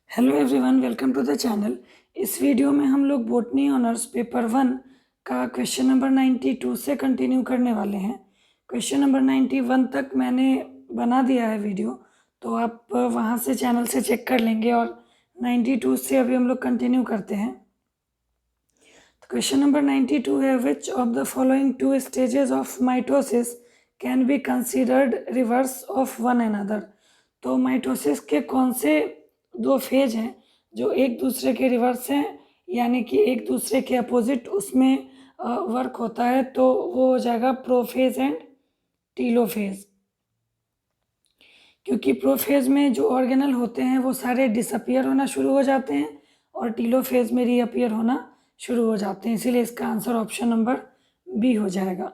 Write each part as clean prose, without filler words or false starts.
Hello everyone, welcome to the channel. इस video में हम लोग बॉटनी ऑनर्स पेपर 1 का क्वेश्चन नंबर 92 से कंटिन्यू करने वाले हैं। क्वेश्चन नंबर 91 तक मैंने बना दिया है वीडियो, तो आप वहां से चैनल से चेक कर लेंगे। और 92 से अभी हम लोग कंटिन्यू करते हैं। तो क्वेश्चन नंबर 92 है, which of the following two stages of mitosis can be considered reverse of one another. तो माइटोसिस के कौन से दो फेज हैं जो एक दूसरे के रिवर्स हैं, यानी कि एक दूसरे के अपोजिट उसमें वर्क होता है, तो वो हो जाएगा प्रोफेज एंड टीलोफेज। क्योंकि प्रोफेज में जो ऑर्गेनल होते हैं वो सारे डिसअपियर होना शुरू हो जाते हैं और टीलोफेज में रीअपियर होना शुरू हो जाते हैं, इसीलिए इसका आंसर ऑप्शन नंबर बी हो जाएगा।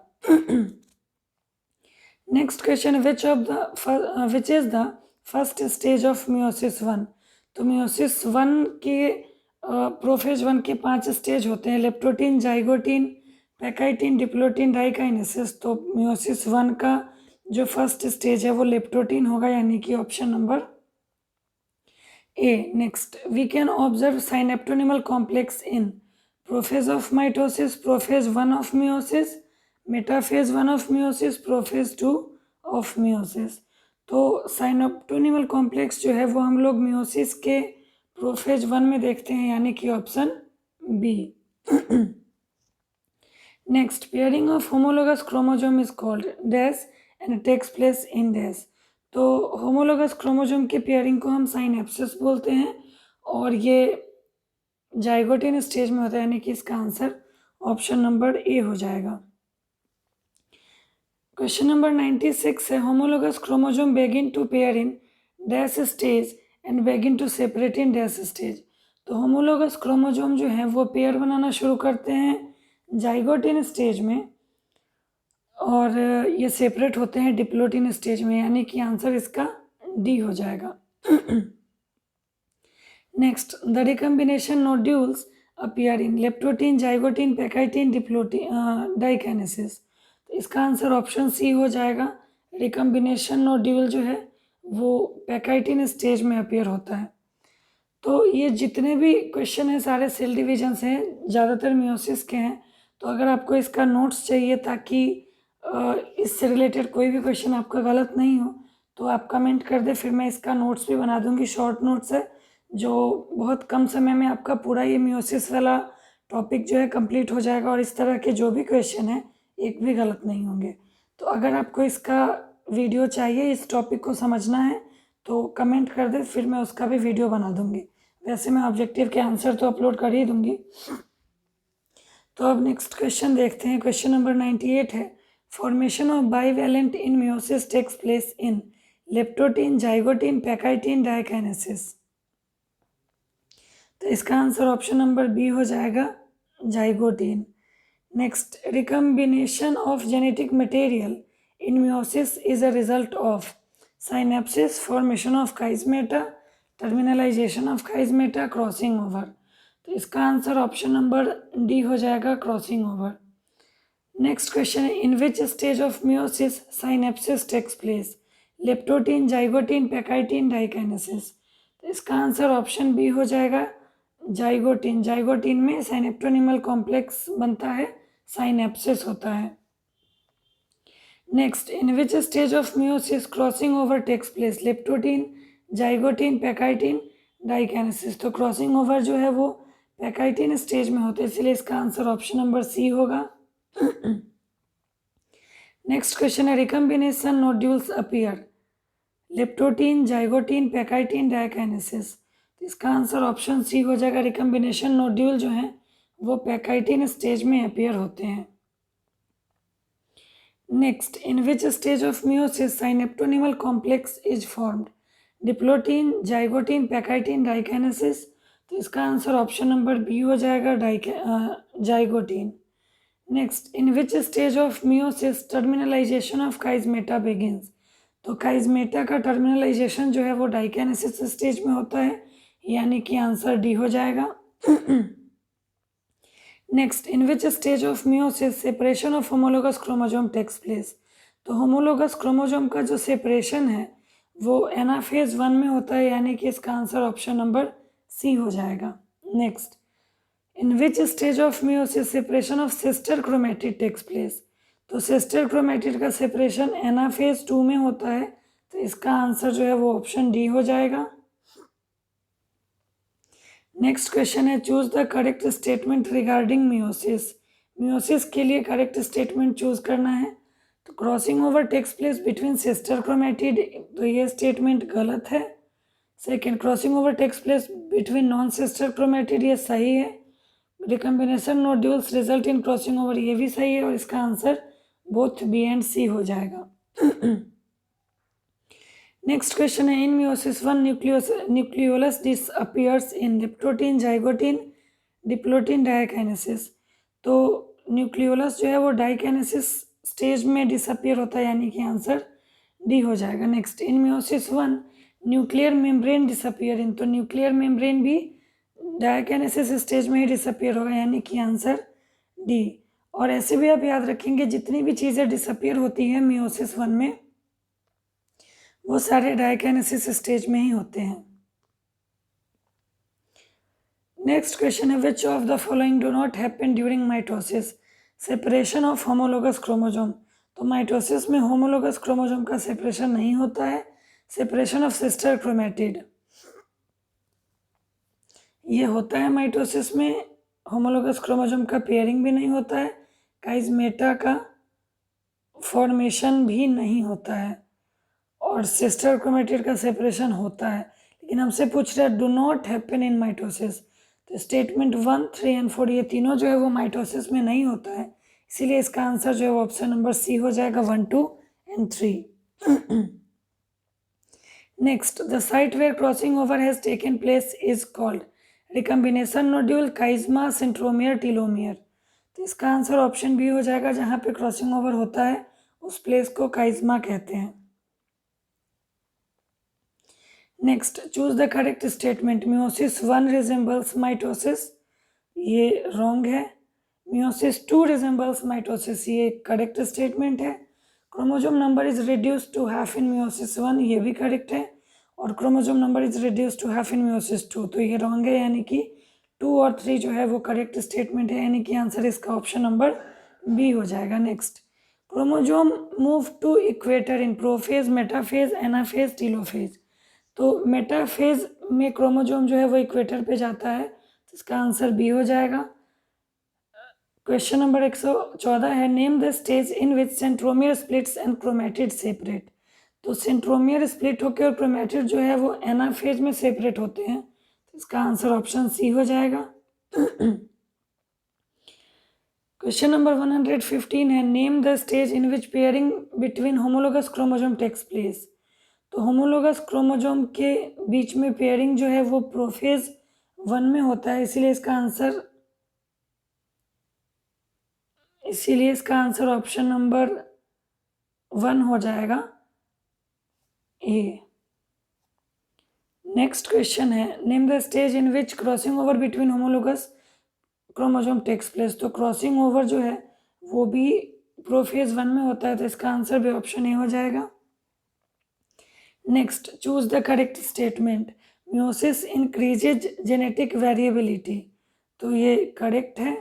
Next question, which is the first stage of meiosis 1। तो मियोसिस 1 के प्रोफेज 1 के 5 स्टेज होते हैं, leptotene, zygotene, pachytene, diplotene, diakinesis. तो मियोसिस 1 का जो फर्स्ट स्टेज है वो लेप्टोटीन होगा, यानी कि option number A. Next, we can observe synaptonemal complex in prophase of mitosis, prophase 1 of meiosis, metaphase 1 of meiosis, prophase 2 of meiosis. तो synaptonemal complex जो है वो हम लोग मियोसिस के प्रोफेज 1 में देखते हैं, यानी कि option B. Next, pairing of homologous chromosome is called dash and takes place in dash. तो होमोलोगस क्रोमोसोम के पेयरिंग को हम साइनेप्सिस बोलते हैं और ये जाइगोटिन स्टेज में होता है, यानी कि इसका आंसर ऑप्शन नंबर ए हो जाएगा। क्वेश्चन नंबर 96 है, homologous chromosome begin to pair in dash stage and begin to separate in dash stage. तो होमोलोगस क्रोमोसोम जो है वो पेयर बनाना शुरू करते हैं जाइगोटिन स्टेज में और ये सेपरेट होते हैं डिप्लोटिन स्टेज में, यानी कि आंसर इसका डी हो जाएगा। Next, the recombination nodules appear in leptotene, zygotene, pachytene, diplotene, diakinesis. तो इसका आंसर ऑप्शन सी हो जाएगा। रिकम्बिनेशन नोड्यूल जो है वो पैकाइटीन स्टेज में अपीयर होता है। तो ये जितने भी क्वेश्चन हैं सारे सेल डिविजन्स हैं, ज़्यादातर मियोसिस के हैं। तो अगर आपको इसका नोट्स चाहिए ताकि इससे रिलेटेड कोई भी क्वेश्चन आपका गलत नहीं हो, तो आप कमेंट कर दे, फिर मैं इसका नोट्स भी बना दूंगी। शॉर्ट नोट्स है जो बहुत कम समय में आपका पूरा ये मियोसिस वाला टॉपिक जो है कंप्लीट हो जाएगा और इस तरह के जो भी क्वेश्चन हैं एक भी गलत नहीं होंगे। तो अगर आपको इसका वीडियो चाहिए, इस टॉपिक को समझना है, तो कमेंट कर दे, फिर मैं उसका भी वीडियो बना दूंगी। वैसे मैं ऑब्जेक्टिव के आंसर तो अपलोड कर ही दूंगी। तो अब नेक्स्ट क्वेश्चन देखते हैं। क्वेश्चन नंबर 98 है, formation of bivalent in meiosis takes place in leptotene, zygotene, pachytene, diakinesis. तो इसका आंसर ऑप्शन नंबर बी हो जाएगा, zygotene. Next, recombination of genetic material in meiosis is a result of synapsis, formation of chiasmata, terminalization of chiasmata, crossing over. तो इसका answer option number D हो जाएगा, crossing over. Next question है, in which stage of meiosis synapsis takes place leptotene, zygotene, pachytene, diakinesis. तो इसका answer option B हो जाएगा, zygotene. Zygotene में साइनेप्टोनिमल कॉम्प्लेक्स बनता है, साइनेप्सिस होता है। Next, in which stage of meiosis crossing over takes place leptotene, zygotene, pachytene, diakinesis. तो क्रॉसिंग ओवर जो है वो पैकाइटीन स्टेज में होता है, इसलिए इसका आंसर ऑप्शन नंबर सी होगा। नेक्स्ट क्वेश्चन है, recombination nodules appear leptotene, zygotene, pachytene, diakinesis. तो इसका आंसर ऑप्शन सी हो जाएगा। रिकम्बिनेशन नोड्यूल जो है वो पैकाइटीन स्टेज में अपीयर होते हैं। Next, in which stage of meiosis synaptonemal complex is formed diplotene, zygotene, pachytene, diakinesis. तो इसका आंसर ऑप्शन नंबर बी हो जाएगा, zygotene. Next, in which stage of meiosis terminalization of chiasmata begins. तो chiasmata का terminalisation जो है वो diakinesis stage में होता है, यानी कि आंसर डी हो जाएगा। Next, in which stage of meiosis separation of homologous chromosome takes place. तो होमोलोगस क्रोमोसोम का जो सेपरेशन है वो एनाफेज 1 में होता है, यानी कि इसका आंसर ऑप्शन नंबर सी हो जाएगा। Next, in which stage of meiosis separation of sister chromatid takes place. तो सिस्टर क्रोमेटिड का सेपरेशन एनाफेज 2 में होता है, तो इसका आंसर जो है वो ऑप्शन डी हो जाएगा। नेक्स्ट क्वेश्चन है, choose the correct statement regarding meiosis. Meiosis के लिए करेक्ट स्टेटमेंट चूज करना है। तो crossing over takes place between sister chromatid, तो ये स्टेटमेंट गलत है। Second, crossing over takes place between non sister chromatid, ये सही है। Recombination nodules result in crossing over, ये भी सही है, और इसका answer both B and C हो जाएगा। नेक्स्ट क्वेश्चन है, in meiosis 1 nucleolus disappears in leptotene zygotene diplotene diakinesis. तो न्यूक्लियोलस जो है वो डायकाइनेसिस स्टेज में डिसअपियर होता है, यानी कि आंसर डी हो जाएगा। नेक्स्ट, इन मियोसिस 1 न्यूक्लियर मेम्ब्रेन डिसअपियरिंग, तो न्यूक्लियर मेम्ब्रेन भी डायकाइनेसिस स्टेज में ही डिसअपियर होगा, यानी कि आंसर डी। और ऐसे भी आप याद रखेंगे, जितनी भी चीज़ें डिसअपियर होती हैं मियोसिस 1 में, वो सारे डायकाइनेसिस स्टेज में ही होते हैं। नेक्स्ट क्वेश्चन है, which of the following do not happen during mitosis. Separation of homologous chromosome, तो माइटोसिस में होमोलोगस क्रोमोजोम का सेपरेशन नहीं होता है। सेपरेशन ऑफ सिस्टर क्रोमेटिड, ये होता है माइटोसिस में। होमोलोगस क्रोमोजोम का पेयरिंग भी नहीं होता है। काइजमेटा का फॉर्मेशन भी नहीं होता है, और सिस्टर क्रोमेटिड का सेपरेशन होता है, लेकिन हमसे पूछ रहा है do not happen in mitosis. तो स्टेटमेंट 1, 3 एंड 4 ये तीनों जो है वो माइटोसिस में नहीं होता है, इसीलिए इसका आंसर जो है वो ऑप्शन नंबर सी हो जाएगा, 1, 2 and 3। Next, the site where crossing over has taken place is called recombination nodule, chiasma, centromere, telomere. तो इसका आंसर ऑप्शन बी हो जाएगा, जहाँ पे क्रॉसिंग ओवर होता है उस प्लेस को काइज्मा कहते हैं। Next, choose the correct statement. Meiosis 1 resembles mitosis, ये रॉन्ग है। मियोसिस 2 रिजेंबल्स माइटोसिस, ये करेक्ट स्टेटमेंट है। Chromosome number is reduce to half in meiosis 1, ये भी करेक्ट है। और chromosome number is reduce to half in meiosis 2, तो ये रॉन्ग है, यानी कि 2 और 3 जो है वो करेक्ट स्टेटमेंट है, यानी कि आंसर इसका ऑप्शन नंबर बी हो जाएगा। Next, chromosome move to equator in prophase, metaphase, anaphase, telophase. तो मेटाफेज में क्रोमोजोम जो है वो इक्वेटर पे जाता है, तो इसका आंसर बी हो जाएगा। क्वेश्चन नंबर 114 है, name the stage in which centromere splits and chromatid separate. तो सेंट्रोमियर स्प्लिट होकर और क्रोमेटिड जो है वो एनाफेज में सेपरेट होते हैं, तो इसका आंसर ऑप्शन सी हो जाएगा। क्वेश्चन नंबर 115 है, name the stage in which pairing between homologous chromosome takes place. तो होमोलोगस क्रोमोजोम के बीच में पेयरिंग जो है वो प्रोफेज 1 में होता है, इसीलिए इसका आंसर ऑप्शन नंबर 1 हो जाएगा, ए। नेक्स्ट क्वेश्चन है, name the stage in which crossing over between homologous chromosome takes place. तो क्रॉसिंग ओवर जो है वो भी प्रोफेज 1 में होता है, तो इसका आंसर भी ऑप्शन ए हो जाएगा। Next, choose the correct statement. Meiosis increases genetic variability, तो ये करेक्ट है।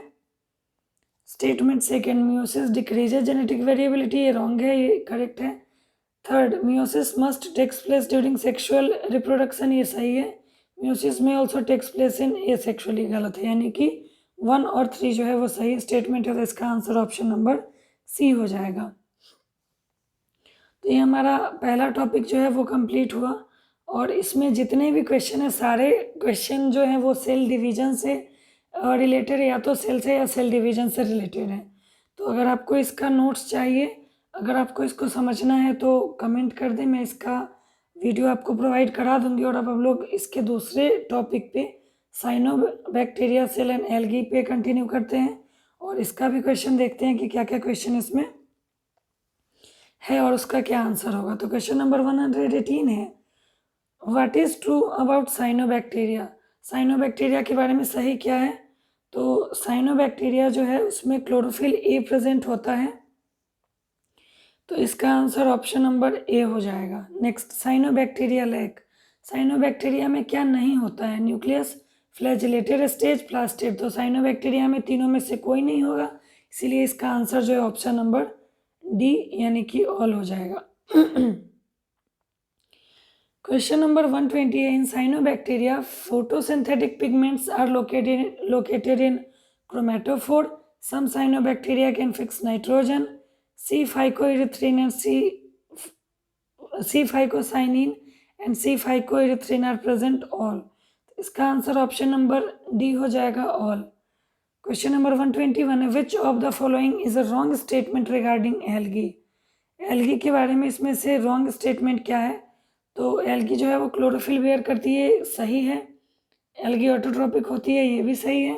Statement second, meiosis decreases genetic variability, ये रॉन्ग है, ये करेक्ट है। Third, meiosis must takes place during sexual reproduction, ये सही है। मियोसिस में also takes place in asexually, गलत है, यानी कि 1 और 3 जो है वो सही स्टेटमेंट है, तो इसका आंसर ऑप्शन नंबर सी हो जाएगा। तो ये हमारा पहला टॉपिक जो है वो कंप्लीट हुआ, और इसमें जितने भी क्वेश्चन है सारे क्वेश्चन जो हैं वो सेल डिवीजन से रिलेटेड, या तो सेल से या सेल डिवीजन से रिलेटेड है। तो अगर आपको इसका नोट्स चाहिए, अगर आपको इसको समझना है तो कमेंट कर दें, मैं इसका वीडियो आपको प्रोवाइड करा दूंगी। और अब हम लोग इसके दूसरे टॉपिक पे साइनोबैक्टीरिया सेल एंड एल्गी पे कंटिन्यू करते हैं, और इसका भी क्वेश्चन देखते हैं कि क्या क्या क्वेश्चन इसमें है और उसका क्या आंसर होगा। तो क्वेश्चन नंबर 118 है, what is true about cyanobacteria. Cyanobacteria के बारे में सही क्या है। तो साइनोबैक्टीरिया जो है उसमें क्लोरोफिल ए प्रेजेंट होता है, तो इसका आंसर ऑप्शन नंबर ए हो जाएगा। Next, cyanobacteria lack. साइनोबैक्टीरिया में क्या नहीं होता है, न्यूक्लियस, फ्लैजिलेटेड स्टेज, प्लास्टिड। तो साइनोबैक्टीरिया में तीनों में से कोई नहीं होगा, इसीलिए इसका आंसर जो है ऑप्शन नंबर डी यानी कि ऑल हो जाएगा। क्वेश्चन नंबर 120 है, इन cyanobacteria photosynthetic pigments are located in chromatophore. Some cyanobacteria can fix nitrogen. C phycoerythrin and C phycocyanin and C phycoerythrin are present all. इसका आंसर ऑप्शन नंबर डी हो जाएगा all. Question number 121 है, which of the following is a wrong statement regarding algae. Algae के बारे में इसमें से wrong statement क्या है? तो एल्गी जो है वो क्लोरोफिल बेयर करती है, सही है। एल्गी ऑटोट्रोपिक होती है, ये भी सही है।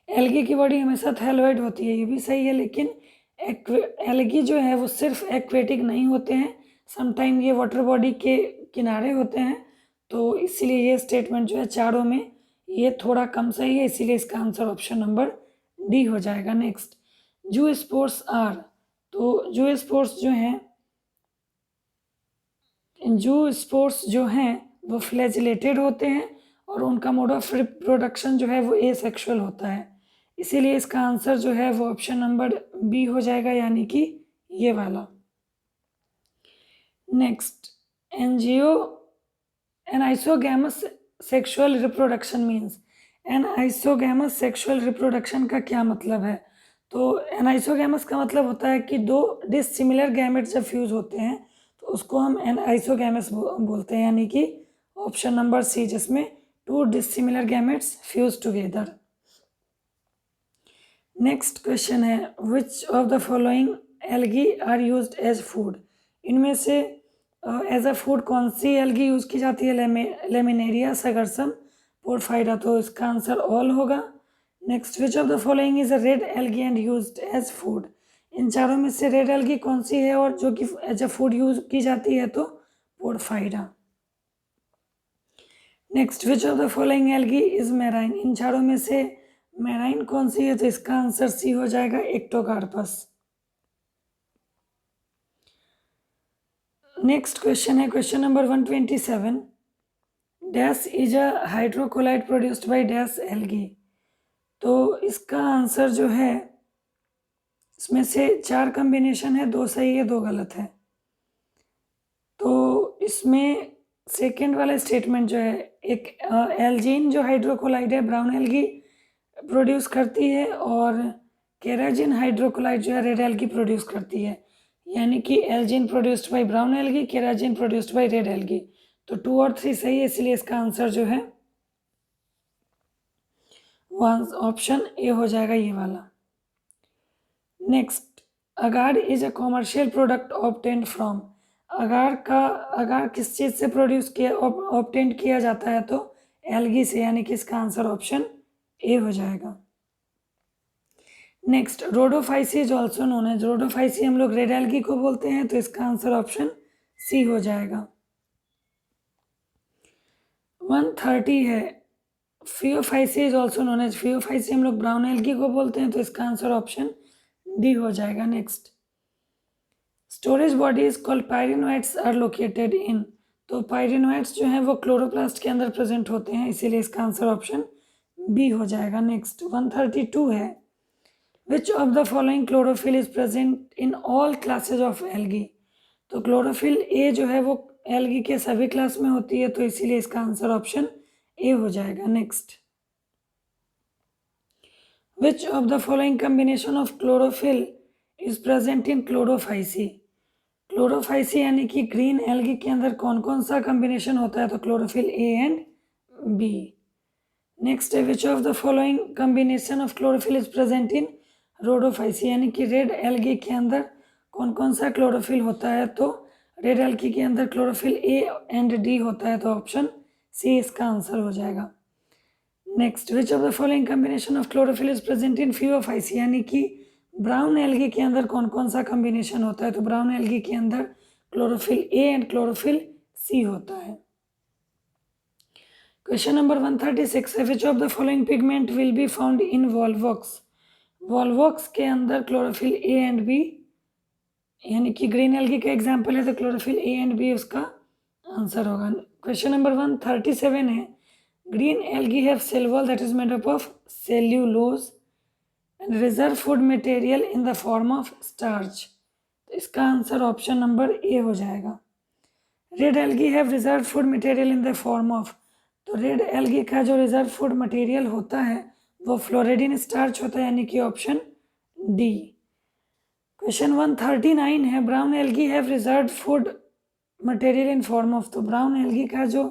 एल्गी की बॉडी हमेशा थैलोइड होती है, ये भी सही है। लेकिन एल्गी जो है वो सिर्फ एक्वेटिक नहीं होते हैं, समटाइम ये वाटर बॉडी के किनारे होते हैं। तो इसीलिए ये स्टेटमेंट जो है चारों में ये थोड़ा कम सही है, इसीलिए इसका आंसर ऑप्शन नंबर डी हो जाएगा। नेक्स्ट, जू स्पोर्स आर। तो जू स्पोर्स जो हैं वो फ्लैजिलेटेड होते हैं और उनका मोड ऑफ रिप्रोडक्शन जो है वो एसेक्सुअल होता है, इसीलिए इसका आंसर जो है वो ऑप्शन नंबर बी हो जाएगा, यानी कि ये वाला। Next, anisogamous sexual reproduction means. Anisogamous sexual reproduction का क्या मतलब है? तो एनाइसोगैमस का मतलब होता है कि दो डिसिमिलर गैमेट्स जब फ्यूज होते हैं तो उसको हम एनाइसोगैमस बोलते हैं, यानी कि ऑप्शन नंबर सी, जिसमें two dissimilar gametes fuse together. Next question है, which of the following algae are used as food. इनमें से एज अ फूड कौन सी एल्गी यूज की जाती है? Laminaria, sargassum, porphyra. तो इसका आंसर ऑल होगा। Next, which of the following is a red algae and used as food. इन चारों में से रेड एल्गी कौन सी है और जो कि एज अ फूड यूज की जाती है? तो porphyra. Next, which of the following algae is marine. इन चारों में से मैराइन कौन सी है? तो इसका आंसर सी हो जाएगा, एक्टोकार्पस। नेक्स्ट क्वेश्चन है, question number 127, dash is a hydrocolloid produced by dash algae. तो इसका आंसर जो है, इसमें से 4 कॉम्बिनेशन है, 2 सही है 2 गलत है। तो इसमें सेकेंड वाला स्टेटमेंट जो है, एक एल्जीन जो हाइड्रोकोलाइड है ब्राउन एल्गी प्रोड्यूस करती है और केराजिन हाइड्रोकोलाइड जो है रेड एल्गी प्रोड्यूस करती है, यानी कि algin produced by brown algae, carrageenan produced by red algae. तो 2 और 3 सही है, इसलिए इसका आंसर जो है ऑप्शन ए हो जाएगा, ये वाला। Next, agar is a commercial product obtained from. Agar किस चीज़ से प्रोड्यूस किया ऑब्टेंड किया जाता है? तो एल्गी से, यानी कि इसका आंसर ऑप्शन ए हो जाएगा। Next, rhodophyceae is also known as. Rhodophyceae हम लोग रेड एल्गी को बोलते हैं, तो इसका आंसर ऑप्शन सी हो जाएगा। 130 है, phaeophyceae is also known as. Phaeophyceae हम लोग ब्राउन एल्गी को बोलते हैं, तो इसका आंसर ऑप्शन डी हो जाएगा। Next, storage bodies called pyrenoids are located in. तो पायरिनोइड्स जो हैं वो क्लोरोप्लास्ट के अंदर प्रेजेंट होते हैं, इसीलिए इसका आंसर ऑप्शन बी हो जाएगा। नेक्स्ट, 132 है, which of the following chlorophyll is present in all classes of algae. तो क्लोरोफिल ए जो है वो एल्गी के सभी क्लास में होती है, तो इसीलिए इसका आंसर ऑप्शन ए हो जाएगा। Next, which of the following combination of chlorophyll is present in Chlorophyceae. Chlorophyceae यानी कि ग्रीन एल्गी के अंदर कौन कौन सा कॉम्बिनेशन होता है? तो chlorophyll A and B. Next है, which of the following combination of chlorophyll is present in rhodophyceae, यानी कि रेड एल्गी के अंदर कौन कौन सा क्लोरोफिल होता है? तो रेड एल्गी के अंदर क्लोरोफिल ए एंड डी होता है, तो ऑप्शन सी इसका आंसर हो जाएगा। Next, which of the following combination of chlorophyll is present in Phaeophyceae, यानी कि ब्राउन एल्गी के अंदर कौन कौन सा कॉम्बिनेशन होता है? तो ब्राउन एल्गी के अंदर chlorophyll A and chlorophyll C होता है। क्वेश्चन नंबर 136 है, which of the following pigment will be found in volvox. Volvox के अंदर क्लोरोफिल ए एंड बी, यानी कि ग्रीन एल्गी का एग्जाम्पल है, तो क्लोरोफिल ए एंड बी उसका आंसर होगा। क्वेश्चन नंबर 137 है, Green algae have cell wall that is made up of cellulose and reserve food material in the form of starch. तो इसका आंसर ऑप्शन नंबर ए हो जाएगा. Red algae have reserve food material in the form of, तो red algae का जो reserve food material होता है वो फ्लोरिडीन स्टार्च होता है, यानी कि ऑप्शन डी. क्वेश्चन 139 है, brown algae have reserve food material in form of, तो ब्राउन एल्गी का जो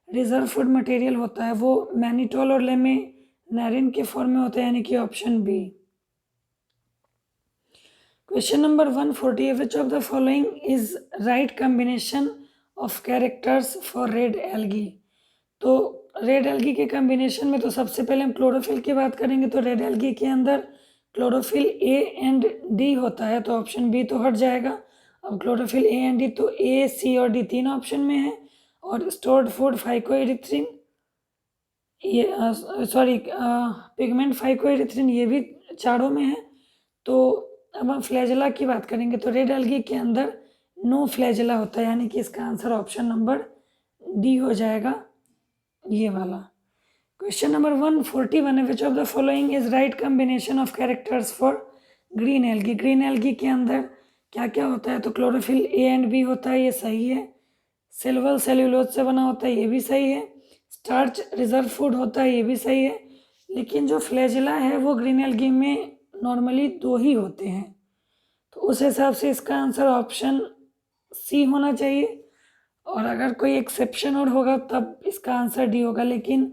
रिजर्व फूड मटेरियल होता है वो मैनिटोल और लेमिनेरिन के फॉर्म में होता है, यानी कि option B. Question number 140, which of the following is right combination of characters for red algae. तो रेड एल्गी के कॉम्बिनेशन में तो सबसे पहले हम क्लोरोफिल की बात करेंगे, तो रेड एल्गी के अंदर क्लोरोफिल ए एंड डी होता है, तो ऑप्शन बी तो हट जाएगा. अब क्लोरोफिल ए एंड डी, तो ए सी और डी तीन ऑप्शन में है, और स्टोर्ड फूड फाइकोएरिथ्रिन, ये पिगमेंट फाइकोएरिथ्रिन, ये भी चारों में है. तो अब हम फ्लैजेला की बात करेंगे, तो रेड एल्गी के अंदर नो फ्लैजेला होता है, यानी कि इसका आंसर ऑप्शन नंबर डी हो जाएगा, ये वाला. क्वेश्चन नंबर 141 है, which of the following is right combination of characters for green algae. Green algae के अंदर क्या क्या होता है, तो क्लोरोफिल ए एंड बी होता है, ये सही है. सेल वॉल सेल्यूलोज से बना होता है, ये भी सही है. स्टार्च रिजर्व फूड होता है, ये भी सही है. लेकिन जो फ्लैजेला है वो ग्रीन एल्गी में नॉर्मली दो ही होते हैं, तो उस हिसाब से इसका आंसर ऑप्शन सी होना चाहिए. और अगर कोई एक्सेप्शन और होगा तब इसका आंसर डी होगा, लेकिन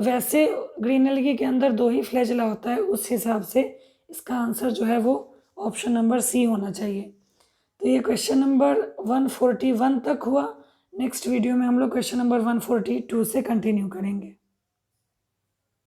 वैसे ग्रीन एल्गी के अंदर दो ही फ्लैजेला होता है, उस हिसाब से इसका आंसर जो है वो ऑप्शन नंबर सी होना चाहिए. तो ये क्वेश्चन नंबर 141 तक हुआ. नेक्स्ट वीडियो में हम लोग क्वेश्चन नंबर 142 से कंटिन्यू करेंगे.